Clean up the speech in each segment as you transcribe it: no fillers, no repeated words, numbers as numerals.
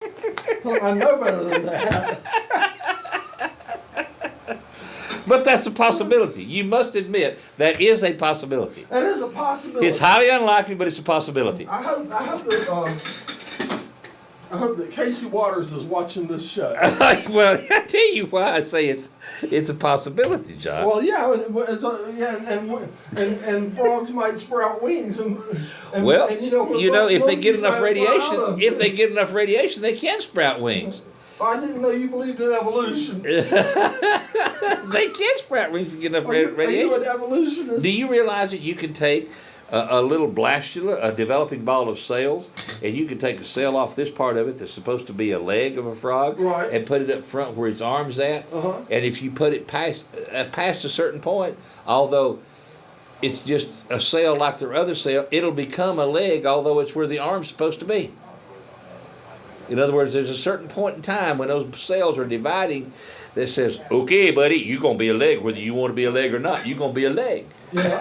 I know better than that. But that's a possibility. You must admit that is a possibility. That is a possibility. It's highly unlikely, but it's a possibility. I hope that Casey Waters is watching this show. Well, I tell you why I say it's a possibility, John. Well, yeah, and frogs might sprout wings, and if they get enough radiation, they can sprout wings. I didn't know you believed in evolution. They can sprout wings if you get enough radiation. Are you an evolutionist? Do you realize that you can take a little blastula, a developing ball of cells, and you can take a cell off this part of it that's supposed to be a leg of a frog, right, and put it up front where its arm's at, and if you put it past a certain point, although it's just a cell like their other cell, it'll become a leg, although it's where the arm's supposed to be. In other words, there's a certain point in time when those cells are dividing that says, okay, buddy, you're going to be a leg whether you want to be a leg or not. You're going to be a leg. Yeah.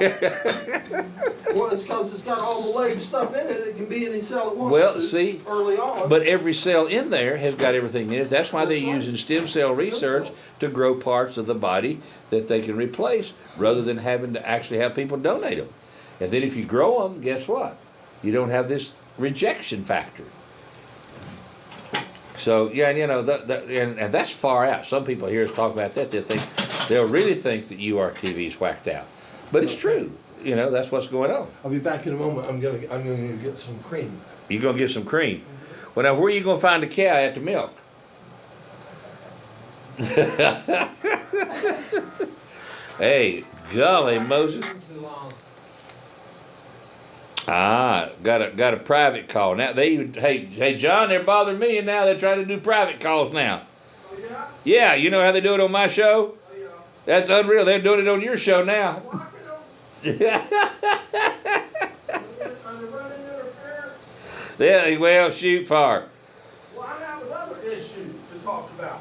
Well, it's because it's got all the leg stuff in it. It can be any cell it wants see, early on. But every cell in there has got everything in it. That's why they're using stem cell research to grow parts of the body that they can replace rather than having to actually have people donate them. And then if you grow them, guess what? You don't have this rejection factor. So yeah, and that's far out. Some people hear us talk about that. They'll really think that URTV's whacked out, but it's true. That's what's going on. I'll be back in a moment. I'm gonna get some cream. You're gonna get some cream. Well, now where are you gonna find the cow at the milk? Hey, golly Moses. Got a private call. Now hey John, they're bothering me and now they're trying to do private calls now. Oh, yeah? Yeah, you know how they do it on my show? Oh, yeah. That's unreal. They're doing it on your show now. Are they running interference? Yeah, well, shoot fire. Well, I have another issue to talk about.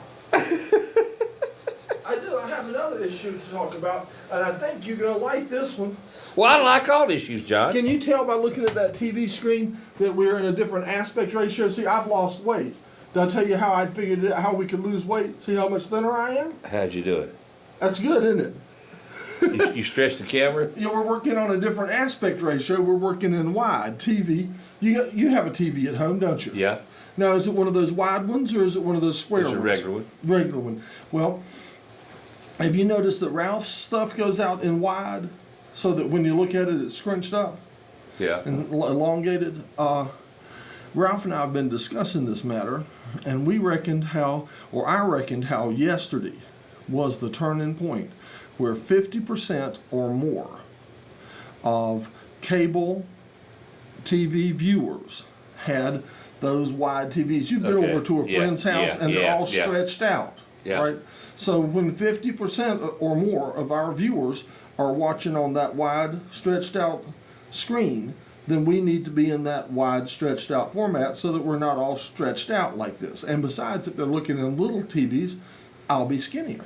I do. I have another issue to talk about, and I think you're gonna like this one. Well, I like all issues, John. Can you tell by looking at that TV screen that we're in a different aspect ratio? See, I've lost weight. Did I tell you how I figured it, how we could lose weight? See how much thinner I am? How'd you do it? That's good, isn't it? You stretch the camera? Yeah, we're working on a different aspect ratio. We're working in wide TV. You have a TV at home, don't you? Yeah. Now, is it one of those wide ones or is it one of those square ones? It's a regular one. Regular one. Well, have you noticed that Ralph's stuff goes out in wide so that when you look at it, it's scrunched up? Yeah. And elongated? Ralph and I have been discussing this matter, and I reckoned how yesterday was the turning point where 50% or more of cable TV viewers had those wide TVs. You've been over to a friend's house and they're all stretched out, right? So when 50% or more of our viewers are watching on that wide stretched out screen, then we need to be in that wide stretched out format so that we're not all stretched out like this. And besides, if they're looking in little TVs, I'll be skinnier.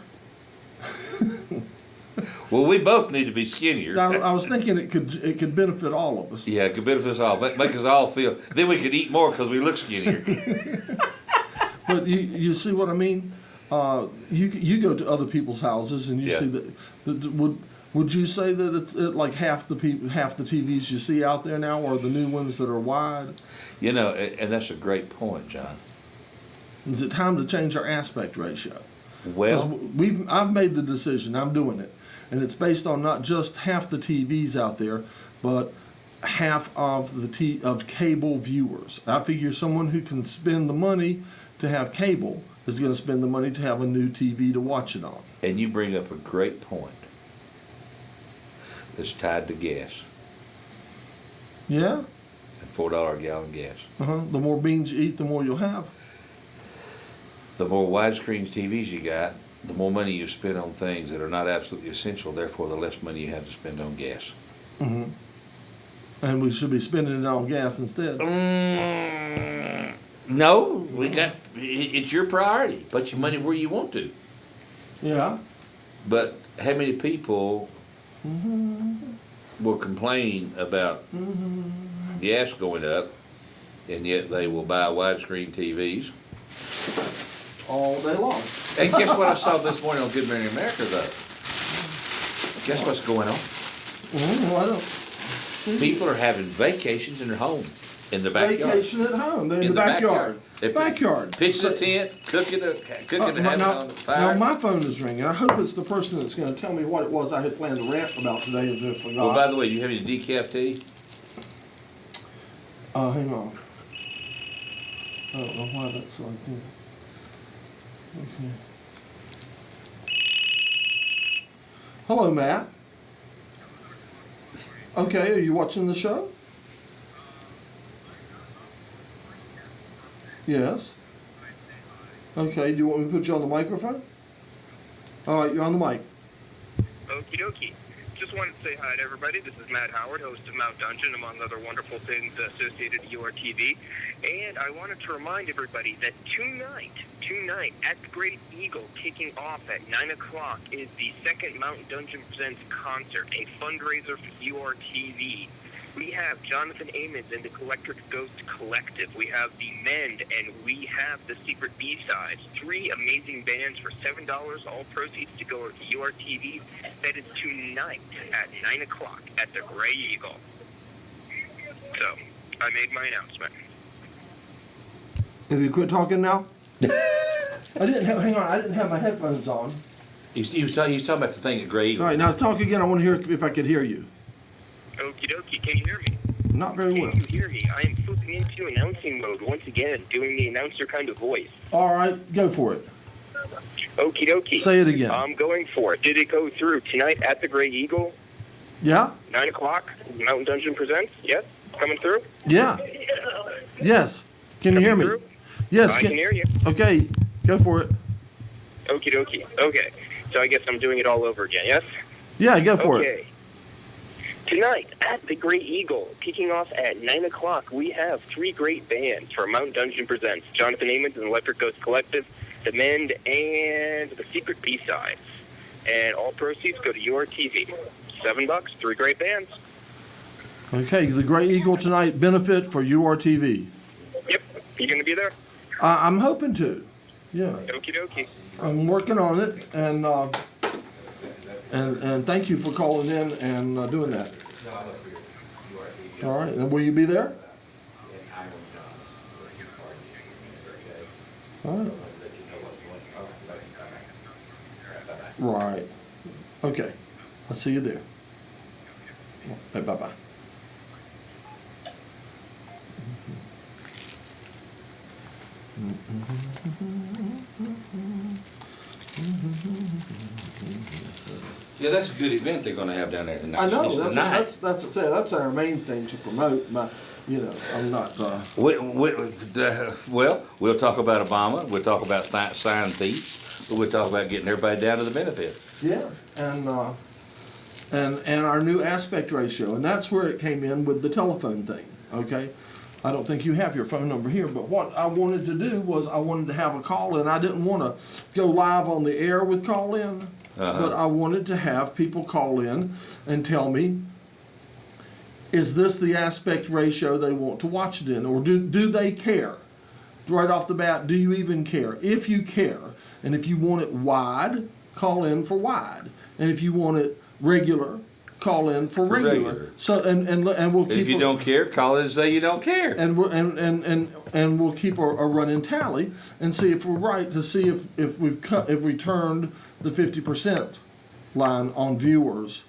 Well, we both need to be skinnier. I was thinking it could benefit all of us. Yeah, it could benefit us all. Make us all feel. Then we could eat more because we look skinnier. But you see what I mean? You go to other people's houses and you see that. Would you say that it's like half the TVs you see out there now are the new ones that are wide? And that's a great point, John. Is it time to change our aspect ratio? Well, I've made the decision. I'm doing it, and it's based on not just half the TVs out there, but half of of cable viewers. I figure someone who can spend the money to have cable is going to spend the money to have a new TV to watch it on. And you bring up a great point that's tied to gas. Yeah? And $4 a gallon gas. The more beans you eat, the more you'll have. The more widescreen TVs you got, the more money you spend on things that are not absolutely essential, therefore the less money you have to spend on gas. Mm-hmm. And we should be spending it on gas instead. No, it's your priority. Put your money where you want to. Yeah. But how many people will complain about gas going up and yet they will buy widescreen TVs. All day long. And guess what I saw this morning on Good Morning America, though? Guess what's going on? I don't. People are having vacations in their home, in their backyard. Vacation at home, in the backyard. Backyard. Pitch the tent, cooking and having it on the fire. Now my phone is ringing. I hope it's the person that's going to tell me what it was I had planned to rant about today and then forgot. Well, by the way, you have any decaf tea? Hang on. I don't know why that's like that. Okay. Hello, Matt. Okay, are you watching the show? Yes. Okay, do you want me to put you on the microphone? All right, you're on the mic. Okie dokie. Just wanted to say hi to everybody. This is Matt Howard, host of Mount Dungeon, among other wonderful things associated to your TV. And I wanted to remind everybody that tonight at the Great Eagle, kicking off at 9 o'clock, is the second Mountain Dungeon Presents concert, a fundraiser for URTV. We have Jonathan Amons and the Electric Ghost Collective. We have The Mend, and we have the Secret B-Sides. 3 amazing bands for $7. All proceeds to go to URTV. That is tonight at 9 o'clock at the Grey Eagle. So, I made my announcement. Have you quit talking now? I didn't have my headphones on. He was talking about the thing at Grey Eagle. All right, now talk again. I want to hear if I could hear you. Okie dokie, can you hear me? Not very well. Can you hear me? I am flipping into announcing mode once again, doing the announcer kind of voice. All right, go for it. Okie dokie. Say it again. I'm going for it. Did it go through tonight at the Grey Eagle? Yeah? 9 o'clock, Mountain Dungeon Presents? Yes? Coming through? Yeah. Yes. Can you hear me? Through? Yes. I can hear you. Okay, go for it. Okie dokie. Okay. So I guess I'm doing it all over again, yes? Yeah, go for it. Okay. Tonight at the Great Eagle, kicking off at 9 o'clock, we have 3 great bands for Mountain Dungeon Presents. Jonathan Amons and the Electric Ghost Collective, The Mend, and the Secret B-Sides. And all proceeds go to your TV. $7, 3 great bands. Okay, the Grey Eagle tonight benefit for URTV. Yep. You going to be there? I'm hoping to. Yeah. Okie dokie. I'm working on it, and thank you for calling in and doing that. All right, and will you be there? All right. Right. Okay. I'll see you there. Bye-bye. Yeah, that's a good event they're going to have down there tonight. I know It's tonight. that's our main thing to promote. I'm not. Well, we'll talk about Obama. We'll talk about sign thief. We'll talk about getting everybody down to the benefits. Yeah, and our new aspect ratio, and that's where it came in with the telephone thing. Okay, I don't think you have your phone number here, but what I wanted to do was I wanted to have a call in. I didn't want to go live on the air with call in, but I wanted to have people call in and tell me, is this the aspect ratio they want to watch it in, or do they care? Right off the bat, do you even care? If you care, and if you want it wide, call in for wide, and if you want it regular, call in for regular. So and we'll keep. If you don't care, call in and say you don't care. And we'll keep a running tally and see if we're right, to see if we turned the 50% line on viewers.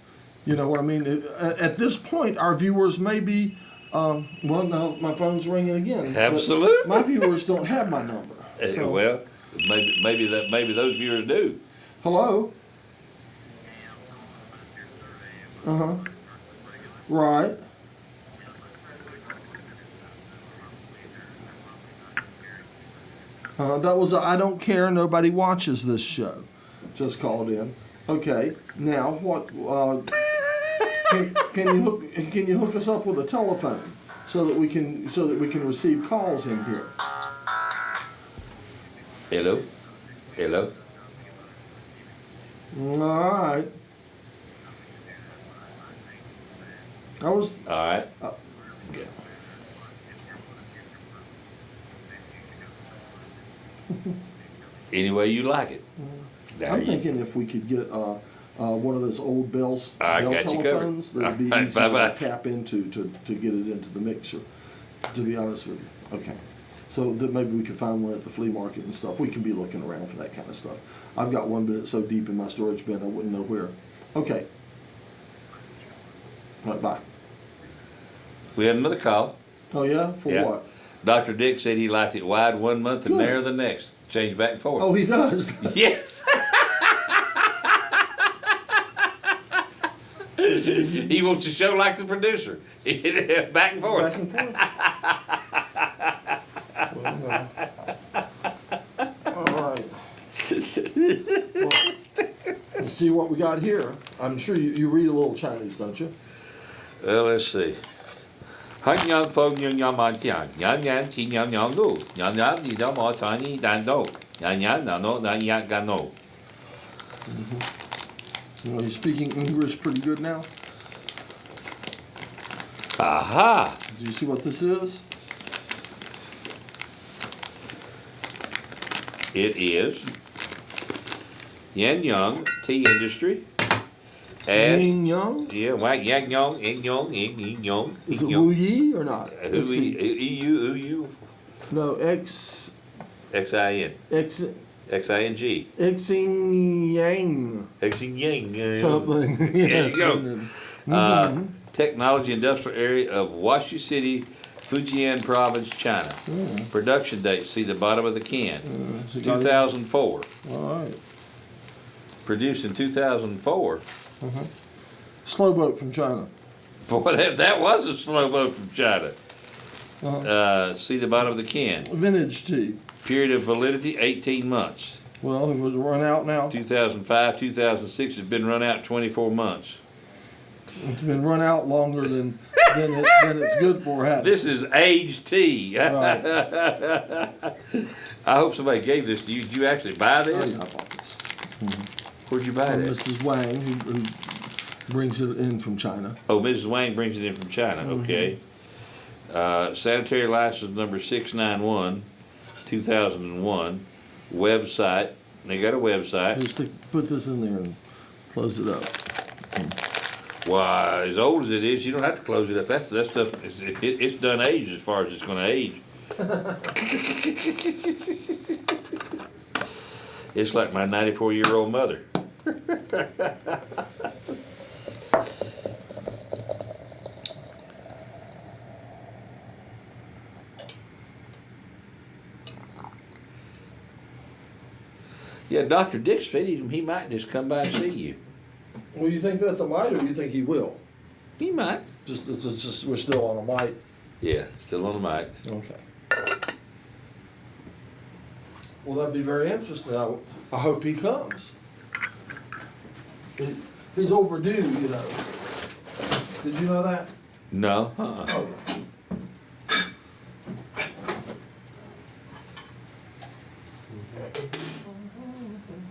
You know what I mean? At this point, our viewers may be. Well, now my phone's ringing again. Absolutely. My viewers don't have my number. So. Well, maybe those viewers do. Hello. Right. That was I don't care. Nobody watches this show. Just called in. Okay. Now what? Can you hook us up with a telephone so that we can receive calls in here? Hello. Hello. All right. All right. Any way you like it. There I'm you- thinking if we could get one of those old Bell I got you covered. telephones, that'd be All right, easy bye-bye. to tap into to get it into the mixer. To be honest with you, okay. So that maybe we could find one at the flea market and stuff. We can be looking around for that kind of stuff. I've got one, but it's so deep in my storage bin I wouldn't know where. Okay. All right, bye. We had another call. Oh yeah, for Yeah. what? Dr. Dick said he liked it wide one month and Good. narrow the next. Change back and forth. Oh, he does. Yes. He wants to show like the producer. Back and forth. Back and forth. Well, all right. Well, let's see what we got here. I'm sure you read a little Chinese, don't you? Well, let's see. 汉阳风阳阳满江，阳阳清阳阳路，阳阳你的毛长你单斗，阳阳那诺那阳干诺。 Well, you're speaking English pretty good now. Aha! Do you see what this is? It is Yan Young Tea Industry. And Yin Yang? yeah, Wang Yang Yong, Yin Yong, Yin Yong, Is it Wu Yi or not? Who you? No, X X-I-N. X X-I-N-G. Xing Yang X-I-N-G. something. There Yes. you go. Technology Industrial Area of Huaxi City, Fujian Province, China. Production date, see the bottom of the can. 2004. All right. Produced in 2004. Slow boat from China. Boy, that was a slow boat from China. See the bottom of the can. Vintage tea. Period of validity, 18 months. Well, if it was run out now, 2005, 2006 has been run out 24 months. it's been run out longer than it's good for, hasn't it? This is aged tea. Right. I hope somebody gave this to you. Did you actually buy Oh, this? yeah, I bought this. Where'd you buy From this? Mrs. Wang, who brings it in from China. Oh, Mrs. Wang brings it in from China. Okay. Sanitary license number 691, 2001. Website. They got a website. Just put this in there and close it up. Why, as old as it is, you don't have to close it up. That stuff, it's done aged as far as it's going to age. It's like my 94-year-old mother. Yeah, Dr. Dick said he might just come by and see you. Well, you think that's a might, or you think he will? He might. It's just we're still on a might. Yeah, still on the mic. Okay. Well, that'd be very interesting. I hope he comes. He's overdue, you know. Did you know that? No. Uh-uh. Oh,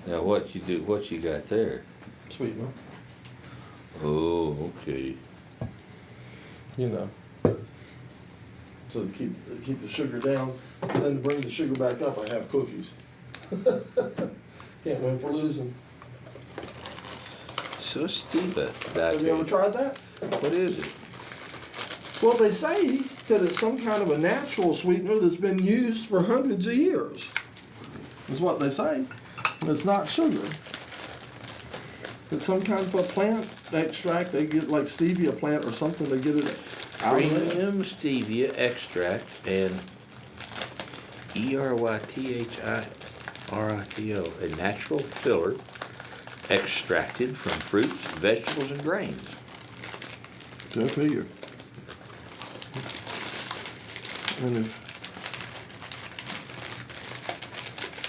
Now what you got there? sweetener. Oh, okay. You know. So to keep the sugar down, and then to bring the sugar back up, I have cookies. Can't win for losing. So Steva. Have you ever tried that? What is it? Well, they say that it's some kind of a natural sweetener that's been used for hundreds of years. Is what they say. It's not sugar. It's some kind of a plant extract. They get like stevia plant or something. They get it out of it. Premium stevia extract and ERYTHIRITO, a natural filler extracted from fruits, vegetables, and grains. Go figure.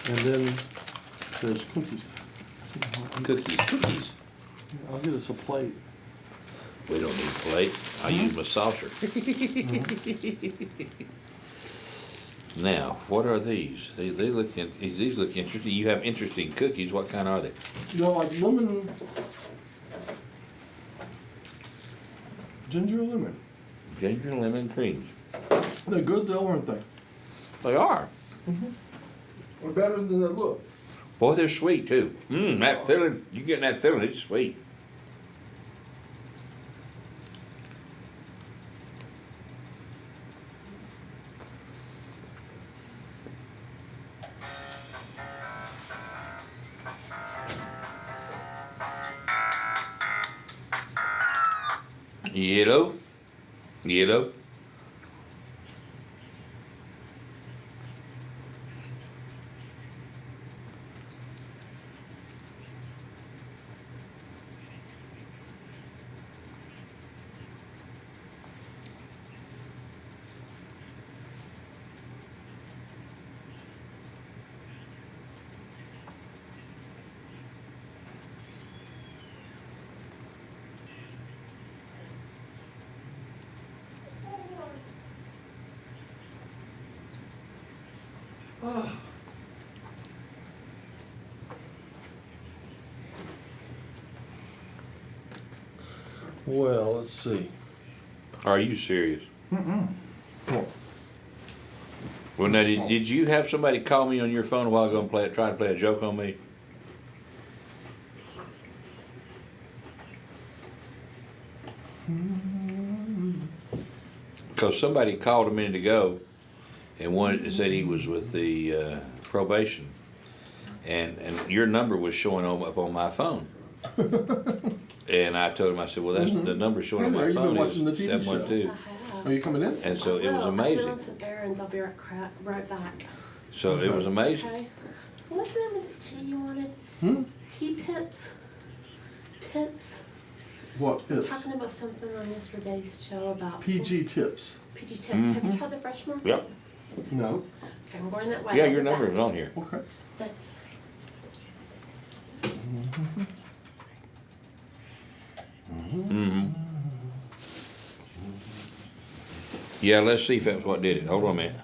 And then there's cookies. Cookies. I'll get us a plate. We don't need a plate. I use my saucer. Now, what are these? These look interesting. You have interesting cookies. What kind are they? You know, like lemon, ginger lemon. Ginger lemon creams. They're good though, aren't they? They are. They're better than they look. Boy, they're sweet too. That filling, you getting that filling, it's sweet. Yellow. Yellow. Well, let's see. Are you serious? Well, Well, now, did you have somebody call me on your phone a while ago and try to play a joke on me? Because somebody called a minute ago and said he was with the probation, and your number was showing up on my phone. And I told him, I said, well, that's the number showing on Hey, my you been phone watching is the TV show? 712. Are you coming in? And so it was I've been amazing. on some errands. I'll be right back. So it was amazing. Okay. What's the name of the tea you wanted? Tea pips. Pips. What I'm tips? talking about something on yesterday's show about PG tips. PG tips. Have you tried the fresh one? Yep. No. Okay, I'm going that way. Yeah, I'll your be number back. is on here. Okay. Thanks. Yeah, let's see if that's what did it. Hold on a minute.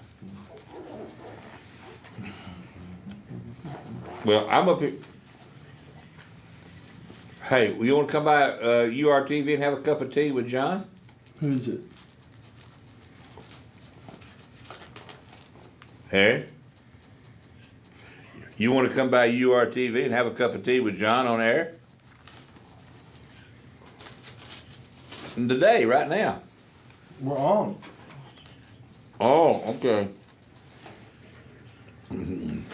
Well, I'm up here. Hey, you want to come by URTV and have a cup of tea with John? Who's it? Hey? You want to come by URTV and have a cup of tea with John on air? Today, right now. We're on. Oh, okay.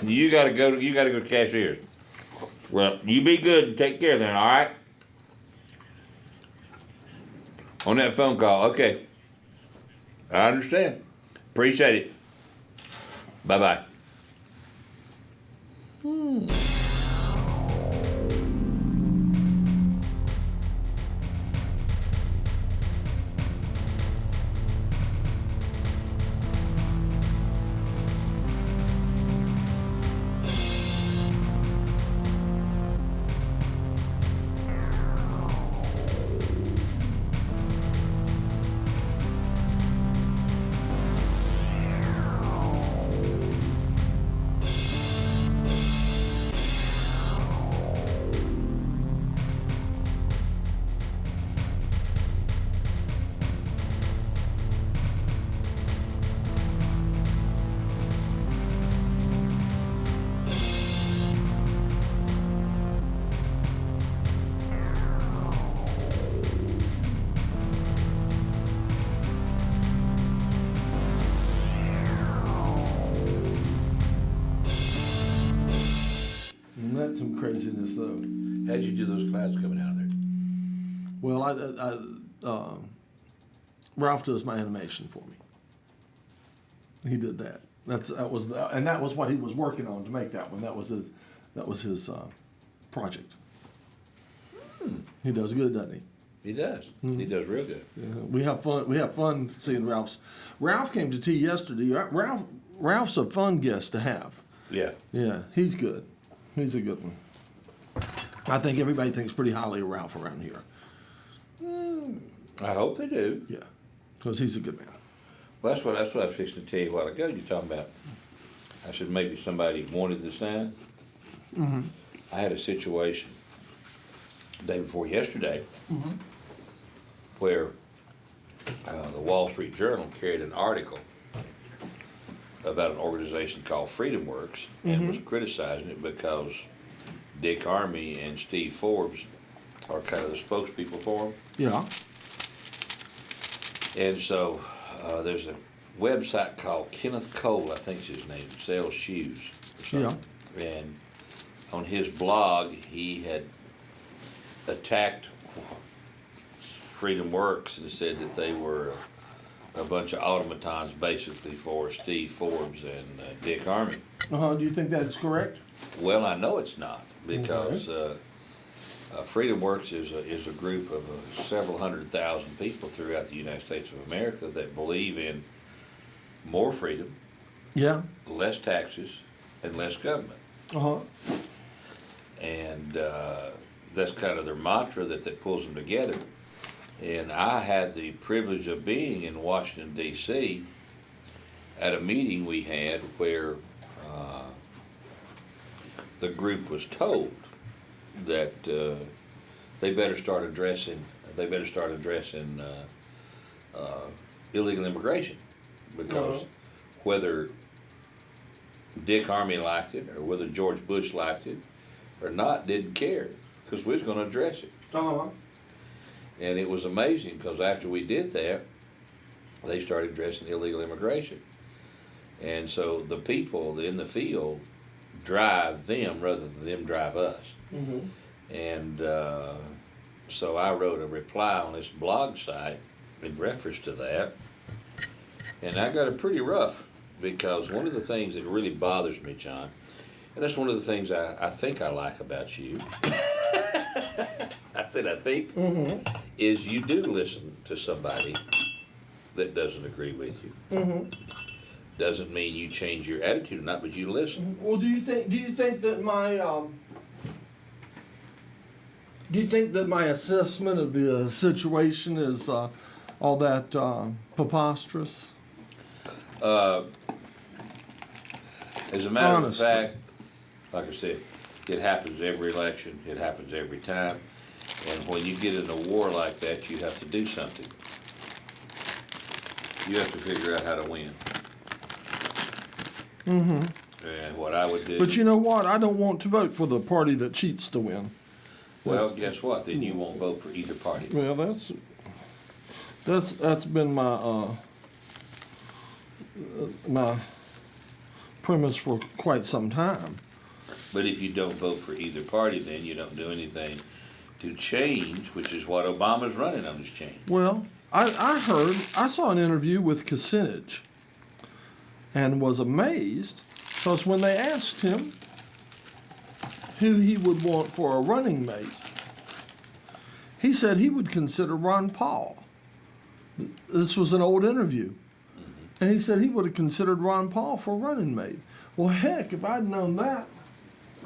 You gotta go to Cashier's. Well, you be good and take care then, all right? On that phone call, okay. I understand. Appreciate it. Bye-bye. And that's some craziness, though. How'd you do those clouds coming out of there? Well, Ralph does my animation for me. He did that. That was what he was working on to make that one. That was his project. He does good, doesn't he? He does. He does real good. Yeah, we have fun. We have fun seeing Ralph's. Ralph came to tea yesterday. Ralph's a fun guest to have. Yeah. Yeah, he's good. He's a good one. I think everybody thinks pretty highly of Ralph around here. I hope they do. Yeah, because he's a good man. Well, that's what I was fixing to tell you a while ago. You're talking about, I said maybe somebody wanted the sign. I had a situation the day before yesterday where the Wall Street Journal carried an article about an organization called Freedom Works and was criticizing it because Dick Armey and Steve Forbes are kind of the spokespeople for them. Yeah. And so there's a website called Kenneth Cole, I think's his name, sells shoes or something. Yeah. And on his blog, he had attacked Freedom Works and said that they were a bunch of automatons basically for Steve Forbes and Dick Armey. Do you think that's correct? Well, I know it's not because Freedom Works is a group of several 100,000 people throughout the United States of America that believe in more freedom, Yeah. less taxes, and less government. And that's kind of their mantra that pulls them together. And I had the privilege of being in Washington, D.C. at a meeting we had where the group was told that they better start addressing illegal immigration because whether Dick Armey liked it or whether George Bush liked it or not, didn't care because we was going to address it. And it was amazing because after we did that, they started addressing illegal immigration. And so the people in the field drive them rather than them drive us. And so I wrote a reply on this blog site in reference to that. And I got it pretty rough because one of the things that really bothers me, John, and that's one of the things I think I like about you, I said I think, is you do listen to somebody that doesn't agree with you. Doesn't mean you change your attitude or not, but you listen. Well, do you think that my assessment of the situation is all that preposterous? As a matter Honestly. of fact, like I said, it happens every election. It happens every time. And when you get in a war like that, you have to do something. You have to figure out how to win. And what I would do. But you know what? I don't want to vote for the party that cheats to win. Well, guess what? Then you won't vote for either party. Well, that's been my premise for quite some time. But if you don't vote for either party, then you don't do anything to change, which is what Obama's running on, this change. Well, I saw an interview with Kucinich and was amazed because when they asked him who he would want for a running mate, he said he would consider Ron Paul. This was an old interview. And he said he would have considered Ron Paul for running mate. Well, heck, if I'd known that,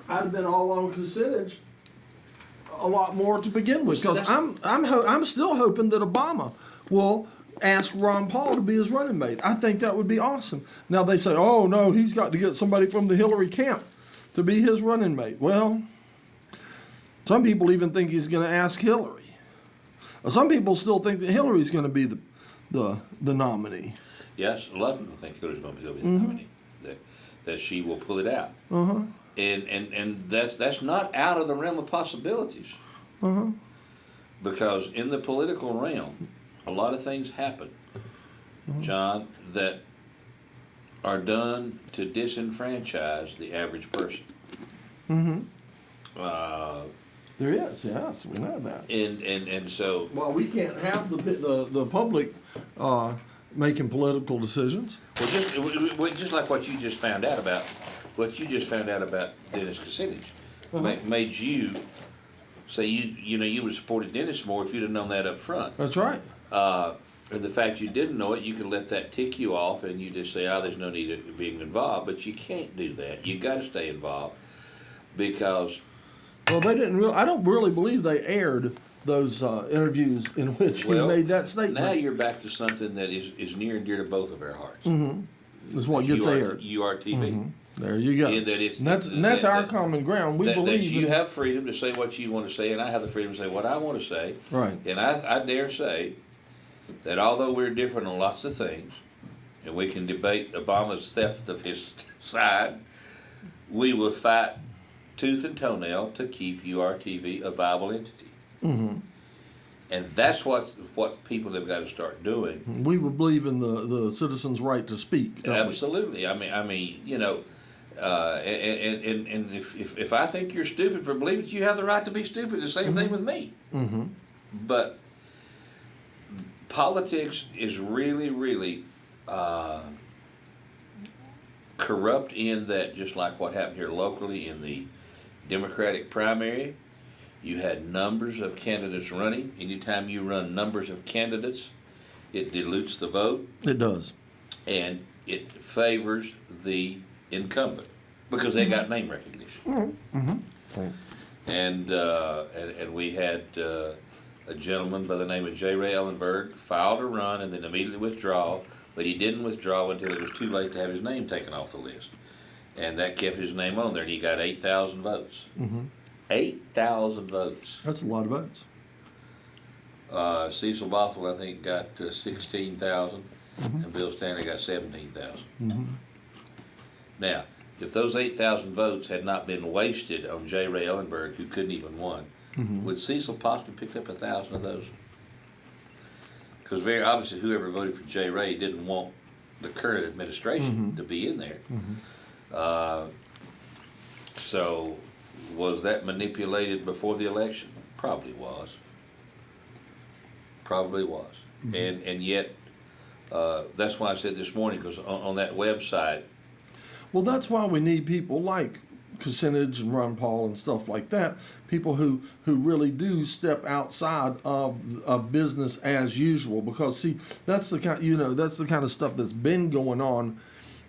I'd have been all on Kucinich a lot more to begin with. Because I'm still hoping that Obama will ask Ron Paul to be his running mate. I think that would be awesome. Now they say, oh no, he's got to get somebody from the Hillary camp to be his running mate. Well, some people even think he's going to ask Hillary. Some people still think that Hillary's going to be the nominee. Yes, a lot of people think Hillary's going to be the nominee. That she will pull it out. And that's not out of the realm of possibilities. Because in the political realm, a lot of things happen, John, that are done to disenfranchise the average person. There is, yes, we know that. And so. Well, we can't have the public making political decisions. Well, just like what you just found out about, Dennis Kucinich, made you say you would have supported Dennis more if you'd have known that up front. That's right. And the fact you didn't know it, you can let that tick you off, and you just say, there's no need of being involved. But you can't do that. You got to stay involved because. Well, they didn't. I don't really believe they aired those interviews in which he made that statement. Now you're back to something that is near and dear to both of our hearts. Is what gets aired. URTV. There you go. And that's our common ground. We believe that you have freedom to say what you want to say, and I have the freedom to say what I want to say. Right. And I dare say that although we're different on lots of things, and we can debate Obama's theft of his side, we will fight tooth and toenail to keep URTV a viable entity. Mm-hmm. And that's what people have got to start doing. We would believe in the citizens' right to speak. don't we? Absolutely. I mean, you know, and if I think you're stupid for believing it, you have the right to be stupid. The same thing with me. Mm-hmm. But politics is really, really corrupt in that, just like what happened here locally in the Democratic primary, you had numbers of candidates running. Anytime you run numbers of candidates, it dilutes the vote. It does. And it favors the incumbent because they got name recognition. Mm-hmm. And we had a gentleman by the name of J. Ray Ellenberg filed a run and then immediately withdraw, but he didn't withdraw until it was too late to have his name taken off the list. And that kept his name on there, and he got 8,000 votes. Mm-hmm. 8,000 votes. That's a lot of votes. Cecil Bothell, I think, got 16,000, Mm-hmm. and Bill Stanley got 17,000. Mm-hmm. Now, if those 8,000 votes had not been wasted on J. Ray Ellenberg, who couldn't even win, Mm-hmm. would Cecil possibly picked up 1,000 of those? Because very obviously, whoever voted for J. Ray didn't want the current administration Mhm. to be in there. Mhm. So, was that manipulated before the election? Probably was. Probably was. And yet, that's why I said this morning, because on that website, Well, that's why we need people like Kucinich and Ron Paul and stuff like that. People who really do step outside of business as usual. Because see, that's the kind of stuff that's been going on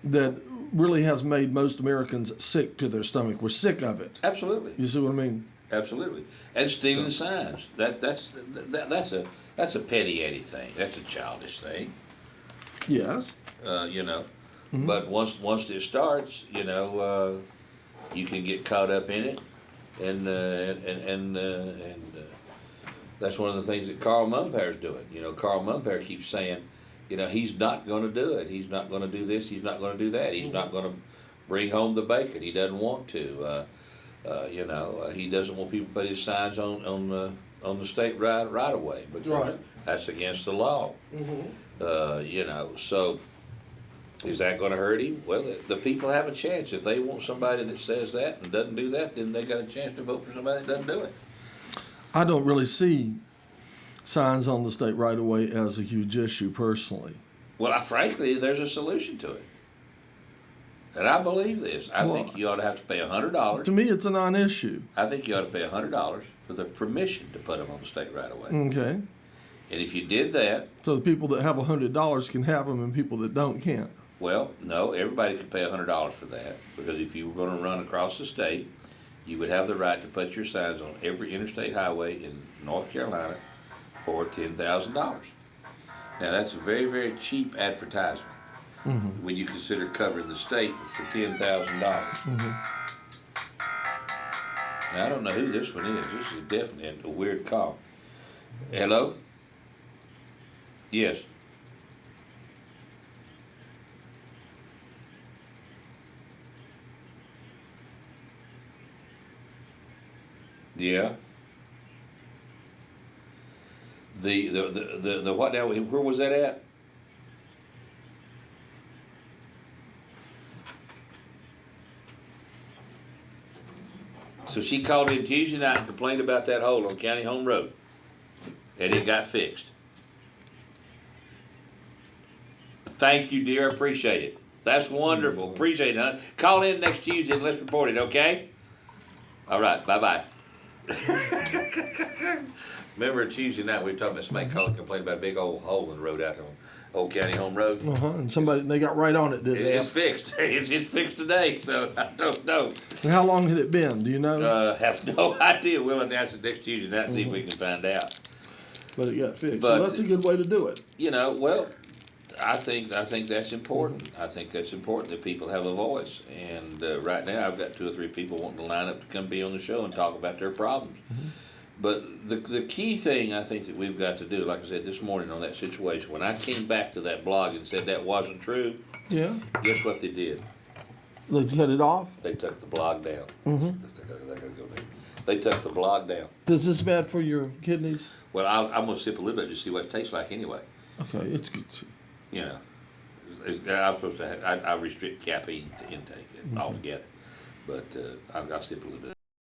that really has made most Americans sick to their stomach. We're sick of it. absolutely. You see what I mean? Absolutely, and stealing signs. That's a petty thing. That's a childish thing. Yes. You know, but once it starts, you know, you can get caught up in it, and that's one of the things that Carl Mumpire's doing. You know, Carl Mumpire keeps saying, you know, he's not going to do it. He's not going to do this. He's not going to do that. He's not going to bring home the bacon. He doesn't want to. You know, he doesn't want people to put his signs on the state right away because Right. that's against the law. You know, so is that going to hurt him? Well, the people have a chance. If they want somebody that says that and doesn't do that, then they got a chance to vote for somebody that doesn't do it. I don't really see signs on the state right away as a huge issue personally. Well, frankly, there's a solution to it. And I believe this. I think you ought to have to pay $100. To me, it's a non-issue. I think you ought to pay $100 for the permission to put them on the state right away. Okay. And if you did that, So the people that have $100 can have them, and people that don't can't. well, no, everybody could pay $100 for that, because if you were going to run across the state, you would have the right to put your signs on every interstate highway in North Carolina for $10,000. Now, that's a very, very cheap advertisement when you consider covering the state for $10,000. Now, I don't know who this one is. This is definitely a weird call. Hello? Yes. Yeah. The what now? Where was that at? So she called in Tuesday night and complained about that hole on County Home Road, and it got fixed. Thank you, dear. Appreciate it. That's wonderful. Appreciate it, hon. Call in next Tuesday and let's report it, okay? All right. Bye-bye. Remember Tuesday night we were talking about somebody calling complaining about a big old hole in the road out on Old County Home Road? And they got right on it, did they? It's fixed. It's fixed today, so I don't know. And how long had it been? Do you know? Have no idea. We'll announce it next Tuesday night and see if we can find out. But it got fixed. But- Well, that's a good way to do it. You know, well, I think that's important. I think that's important that people have a voice. And right now, I've got 2 or 3 people wanting to line up to come be on the show and talk about their problems. But the key thing I think that we've got to do, like I said this morning on that situation, when I came back to that blog and said that wasn't true, Yeah. guess what they did? They cut it off. They took the blog down. They took the blog down. Is this bad for your kidneys? Well, I'm gonna sip a little bit to see what it tastes like anyway. Okay, it's good. You know, I'm supposed to. I restrict caffeine intake altogether, but I'll sip a little bit.